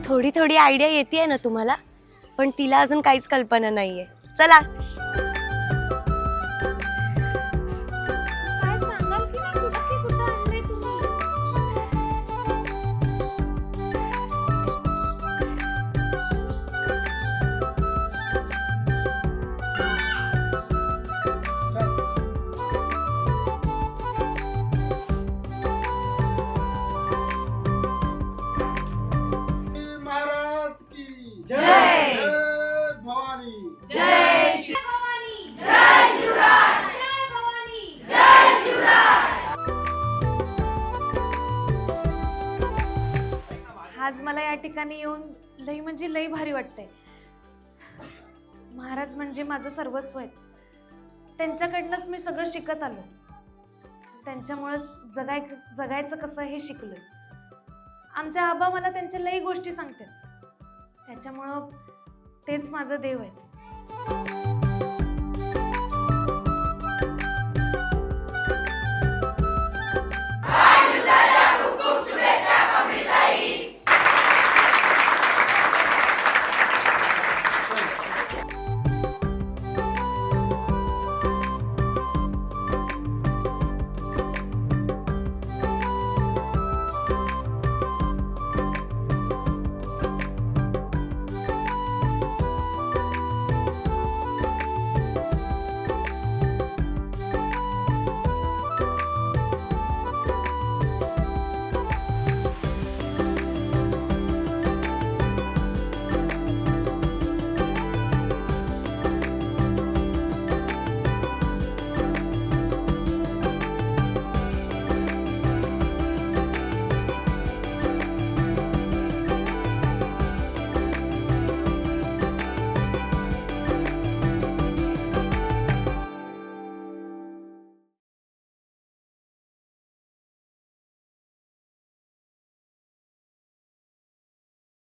थोडी थोडी आयडिया येते ना तुम्हाला, पण तिला अजून काहीच कल्पना नाहीये. चला. काय सांगाल की नाही कुठे कुठं आणलंय तुम्ही? महाराज की जय. जय भवानी जय जय भवानी, जय शिवराय, जय भवानी, जय शिवराय. आज मला या ठिकाणी येऊन लई म्हणजे लई भारी वाटतंय. महाराज म्हणजे माझं सर्वस्व आहे. त्यांच्याकडनंच मी सगळं शिकत आलो. त्यांच्यामुळेच जगायचं कसं हे शिकलोय. आमचे आबा मला त्यांच्या लई गोष्टी सांगतात. त्याच्यामुळं तेच माझं देव आहेत.